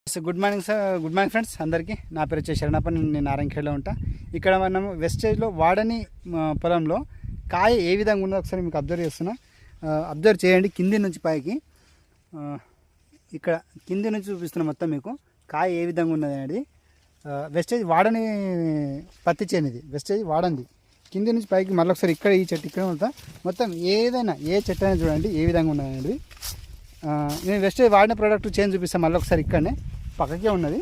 Good morning sir, good morning friends అందరికీ. నా పేరు వచ్చే శరణప్ప. నేను నారాయణఖేడ్లో ఉంటా. ఇక్కడ మనం వెస్టేజ్లో వాడని పొలంలో కాయ ఏ విధంగా ఉందో ఒకసారి మీకు అబ్జర్వ్ చేస్తున్నా. అబ్జర్వ్ చేయండి కింది నుంచి పైకి. ఇక్కడ కింది నుంచి చూపిస్తున్నా మొత్తం మీకు కాయ ఏ విధంగా ఉన్నది అనేది. వెస్టేజ్ వాడని పత్తి చేను ఇది, వెస్టేజ్ వాడంది. కింది నుంచి పైకి మళ్ళీ ఒకసారి ఇక్కడ ఈ చెట్టు ఇక్కడ ఉంటా. మొత్తం ఏదైనా ఏ చెట్టు అయినా చూడండి ఏ విధంగా ఉన్నది అనేది. నేను వెస్టేజ్ వాడిన ప్రోడక్ట్ చేంజ్ చూపిస్తాను మళ్ళీ ఒకసారి. ఇక్కడనే పక్కకే ఉన్నది,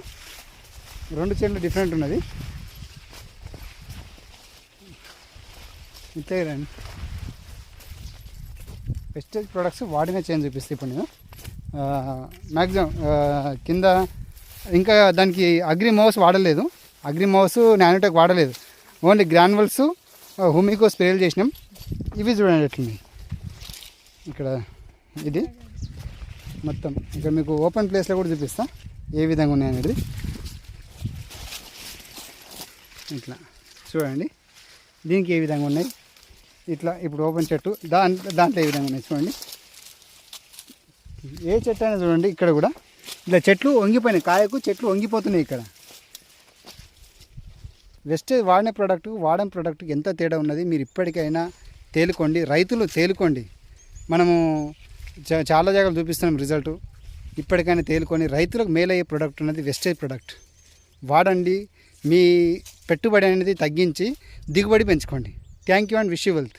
రెండు చేనులు డిఫరెంట్ ఉన్నది. ఇంతే రండి. వెస్టేజ్ ప్రోడక్ట్స్ వాడిన చేంజ్ చూపిస్తాయి ఇప్పుడు నేను. మ్యాక్సిమం కింద ఇంకా దానికి అగ్రి మౌస్ వాడలేదు, అగ్రి మౌస్ నానోటెక్ వాడలేదు. ఓన్లీ గ్రాన్యువల్స్ హుమికో స్ప్రేలు చేసినాం. ఇవి చూడండి ఎట్లున్నాయి. ఇక్కడ ఇది మొత్తం ఇక్కడ మీకు ఓపెన్ ప్లేస్లో కూడా చూపిస్తా ఏ విధంగా ఉన్నాయనేది. ఇట్లా చూడండి దీనికి ఏ విధంగా ఉన్నాయి. ఇట్లా ఇప్పుడు ఓపెన్ చెట్టు దాంట్లో ఏ విధంగా ఉన్నాయి చూడండి. ఏ చెట్టు అయినా చూడండి ఇక్కడ కూడా ఇట్లా చెట్లు వంగిపోయినాయి, కాయకు చెట్లు వంగిపోతున్నాయి. ఇక్కడ వెస్టేజ్ వాడిన ప్రోడక్ట్ వాడని ప్రోడక్ట్ ఎంత తేడా ఉన్నది మీరు ఇప్పటికైనా తేలుకోండి. రైతులు తేలుకోండి. మనము చాలా జాగాలు చూపిస్తున్నాం రిజల్ట్. ఇప్పటికైనా తేలుకొని రైతులకు మేలయ్యే ప్రోడక్ట్ ఉన్నది వెస్టేజ్ ప్రోడక్ట్ వాడండి. మీ పెట్టుబడి అనేది తగ్గించి దిగుబడి పెంచుకోండి. Thank you and wish you wealth.